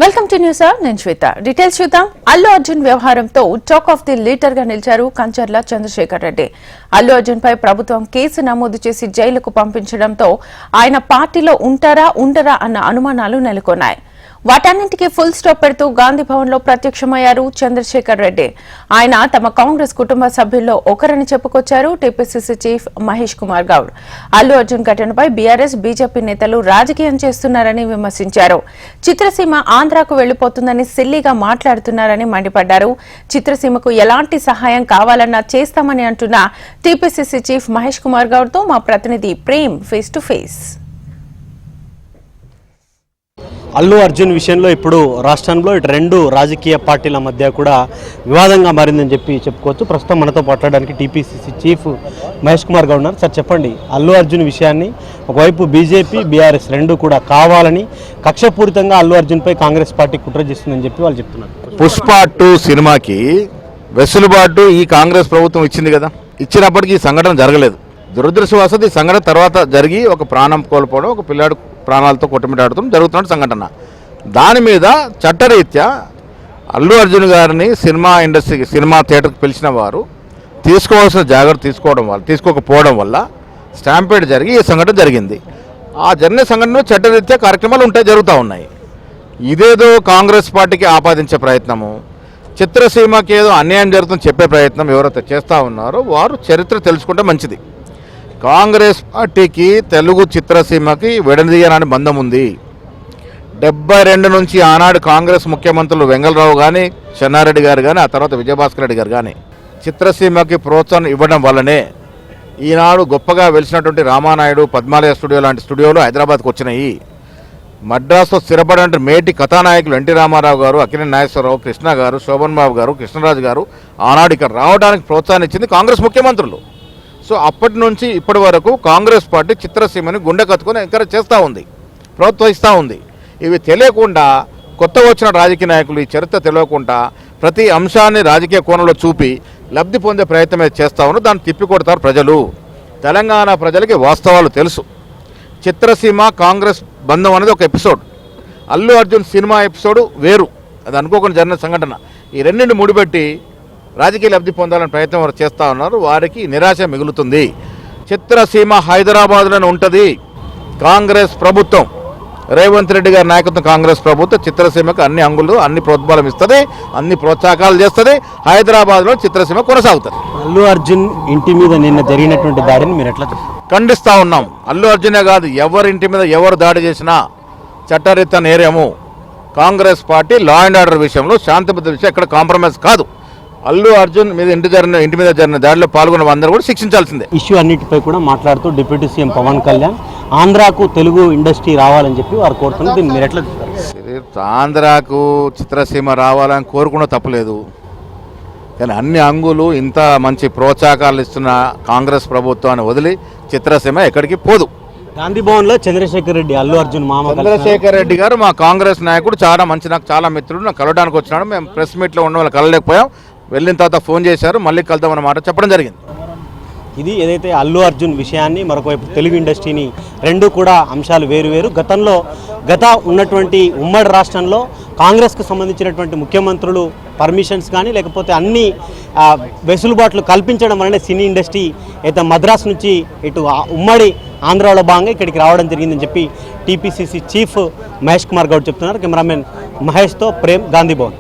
Welcome to news hour. నేను Shweta. Details చూద్దాం. అల్లు అర్జున్ వ్యవహారంతో టాక్ ఆఫ్ ది లీటర్ గా నిలిచారు కంచర్ల చంద్రశేఖర్ రెడ్డి. అల్లు అర్జున్ పై ప్రభుత్వం కేసు నమోదు చేసి జైలుకు పంపించడంతో ఆయన పార్టీలో ఉంటారా ఉండరా అన్న అనుమానాలు నెలకొన్నాయి. వాటన్నింటికీ ఫుల్ స్టాప్ పెడుతూ గాంధీ భవన్ లో ప్రత్యక్షమయ్యారు చంద్రశేఖర్ రెడ్డి. ఆయన తమ కాంగ్రెస్ కుటుంబ సభ్యుల్లో ఒకరని చెప్పుకొచ్చారు టీపీసీసీ చీఫ్ మహేష్ కుమార్ గౌడ్. అల్లు అర్జున్ ఘటనపై బీఆర్ఎస్ బీజేపీ నేతలు రాజకీయం చేస్తున్నారని విమర్శించారు. చిత్రసీమ ఆంధ్రాకు వెళ్లిపోతుందని సిల్లీగా మాట్లాడుతున్నారని మండిపడ్డారు. చిత్రసీమకు ఎలాంటి సహాయం కావాలన్నా చేస్తామని అంటున్న టీపీసీసీ చీఫ్ మహేష్ కుమార్ గౌడ్ తో మా ప్రతినిధి Prem face to face. Allu Arjun విషయంలో ఇప్పుడు రాష్ట్రంలో ఇటు రెండు రాజకీయ పార్టీల మధ్య కూడా వివాదంగా మారిందని చెప్పుకోవచ్చు. ప్రస్తుతం మనతో మాట్లాడడానికి టీపీసీసీ చీఫ్ మహేష్ కుమార్ గౌడ్ ఉన్నారు. సార్ చెప్పండి, అల్లు అర్జున్ విషయాన్ని ఒకవైపు బీజేపీ బీఆర్ఎస్ రెండు కూడా కావాలని కక్షపూరితంగా అల్లు అర్జున్పై కాంగ్రెస్ పార్టీ కుట్ర చేస్తుందని చెప్పి వాళ్ళు చెప్తున్నారు. పుష్ప 2 సినిమాకి వెసులుబాటు ఈ కాంగ్రెస్ ప్రభుత్వం ఇచ్చింది కదా, ఇచ్చినప్పటికీ ఈ సంఘటన జరగలేదు. దురదృష్టవశాత్తు ఈ సంఘటన తర్వాత జరిగి ఒక ప్రాణం కోల్పోవడం, ఒక పిల్లాడు ప్రాణాలతో కొట్టుమిటాడటం జరుగుతున్న సంఘటన. దాని మీద చట్టరీత్యా అల్లు అర్జున్ గారిని సినిమా థియేటర్కి పిలిచిన వారు తీసుకోవాల్సిన జాగ్రత్త తీసుకోకపోవడం వల్ల స్టాంపేడ్ జరిగి ఈ సంఘటన జరిగింది. ఆ జరిగిన సంఘటనలో చట్టరీత్యా కార్యక్రమాలు జరుగుతూ ఉన్నాయి. ఇదేదో కాంగ్రెస్ పార్టీకి ఆపాదించే ప్రయత్నము, చిత్రసీమకి ఏదో అన్యాయం జరుగుతుందని చెప్పే ప్రయత్నం ఎవరైతే చేస్తూ ఉన్నారో వారు చరిత్ర తెలుసుకుంటే మంచిది. కాంగ్రెస్ పార్టీకి తెలుగు చిత్రసీమకి విడదీయరాని బంధం ఉంది. 72 నుంచి ఆనాడు కాంగ్రెస్ ముఖ్యమంత్రులు వెంగళరావు కానీ, చెన్నారెడ్డి గారు కానీ, ఆ తర్వాత విజయభాస్కర్ రెడ్డి గారు కానీ చిత్రసీమకి ప్రోత్సాహం ఇవ్వడం వల్లనే ఈనాడు గొప్పగా వెలిసినటువంటి రామానాయుడు, పద్మాలయ స్టూడియో లాంటి స్టూడియోలు హైదరాబాద్కు వచ్చినాయి. మద్రాసులో స్థిరపడిన మేటి కథానాయకులు ఎన్టీ రామారావు గారు, అక్కినేని నాగేశ్వరరావు, కృష్ణ గారు, శోభన్ బాబు గారు, కృష్ణరాజు గారు ఆనాడు ఇక్కడ రావడానికి ప్రోత్సాహం ఇచ్చింది కాంగ్రెస్ ముఖ్యమంత్రులు. సో అప్పటి నుంచి ఇప్పటి వరకు కాంగ్రెస్ పార్టీ చిత్రసీమని గుండె కత్తుకొని ఎంకరేజ్ చేస్తూ ఉంది, ప్రోత్సహిస్తూ ఉంది. ఇవి తెలియకుండా కొత్త వచ్చిన రాజకీయ నాయకులు ఈ చరిత్ర తెలియకుండా ప్రతి అంశాన్ని రాజకీయ కోణంలో చూపి లబ్ధి పొందే ప్రయత్నమే చేస్తూ ఉన్నారు. దాన్ని తిప్పికొడతారు ప్రజలు. తెలంగాణ ప్రజలకి వాస్తవాలు తెలుసు. చిత్రసీమ కాంగ్రెస్ బంధం అనేది ఒక episode, Allu Arjun cinema episode వేరు. అది అనుకోకుండా జరిగిన సంఘటన. ఈ రెండింటిని ముడిపెట్టి రాజకీయ లబ్ధి పొందాలని ప్రయత్నం వారు చేస్తూ ఉన్నారు. వారికి నిరాశ మిగులుతుంది. చిత్రసీమ హైదరాబాద్లోనే ఉంటుంది. కాంగ్రెస్ ప్రభుత్వం, రేవంత్ రెడ్డి గారి నాయకత్వం కాంగ్రెస్ ప్రభుత్వం చిత్రసీమకు అన్ని అంగులు, అన్ని ప్రోద్బలం ఇస్తుంది, అన్ని ప్రోత్సాహకాలు చేస్తుంది. హైదరాబాద్లో చిత్రసీమ కొనసాగుతుంది. అల్లు అర్జున్ ఇంటి మీద నిన్న జరిగినటువంటి దాడిని మీరు ఎట్లా ఖండిస్తూ ఉన్నాం. అల్లు అర్జునే కాదు, ఎవరి ఇంటి మీద ఎవరు దాడి చేసినా చట్టరీత్యా నేరము. Congress party law and order విషయంలో, శాంతి భద్రత విషయం ఎక్కడ కాంప్రమైజ్ కాదు. అల్లు అర్జున్ మీద ఇంటి మీద జరిగిన దాడిలో పాల్గొన్న అందరూ కూడా శిక్షించాల్సిందే. ఇష్యూ అన్నిటిపై కూడా మాట్లాడుతూ డిప్యూటీ సీఎం పవన్ కళ్యాణ్ ఆంధ్రాకు తెలుగు ఇండస్ట్రీ రావాలని చెప్పి వారు కోరుతున్నారు. దీన్ని మీరు ఎట్లా చూస్తారు? ఆంధ్రాకు చిత్రసీమ రావాలని కోరుకున్న తప్పలేదు, కానీ అన్ని అంగులు ఇంత మంచి ప్రోత్సాహకాలు ఇస్తున్న కాంగ్రెస్ ప్రభుత్వాన్ని వదిలి చిత్రసీమ ఎక్కడికి పోదు. గాంధీ భవన్ లో చంద్రశేఖర్ రెడ్డి, అల్లు అర్జున్ మామ చంద్రశేఖర్ రెడ్డి గారు మా కాంగ్రెస్ నాయకుడు, చాలా మంచి, నాకు చాలా మిత్రుడు. నాకు కలవడానికి వచ్చినాడు. మేము ప్రెస్ మీట్లో ఉన్న వాళ్ళు కలవలేకపోయాం. వెళ్ళిన తర్వాత ఫోన్ చేశారు, మళ్ళీ కలుద్దామన్న మాట చెప్పడం జరిగింది. ఇది ఏదైతే అల్లు అర్జున్ విషయాన్ని, మరొకవైపు తెలుగు ఇండస్ట్రీని, రెండు కూడా అంశాలు వేరువేరు. గత ఉన్నటువంటి ఉమ్మడి రాష్ట్రంలో కాంగ్రెస్కు సంబంధించినటువంటి ముఖ్యమంత్రులు పర్మిషన్స్ కానీ లేకపోతే అన్ని వెసులుబాట్లు కల్పించడం వల్లనే సినీ ఇండస్ట్రీ అయితే మద్రాసు నుంచి ఇటు ఉమ్మడి ఆంధ్రాలో భాగంగా ఇక్కడికి రావడం జరిగిందని చెప్పి టీపీసీసీ చీఫ్ మహేష్ కుమార్ గౌడ్ చెప్తున్నారు. కెమెరామెన్ మహేష్తో ప్రేమ్, గాంధీ భవన్.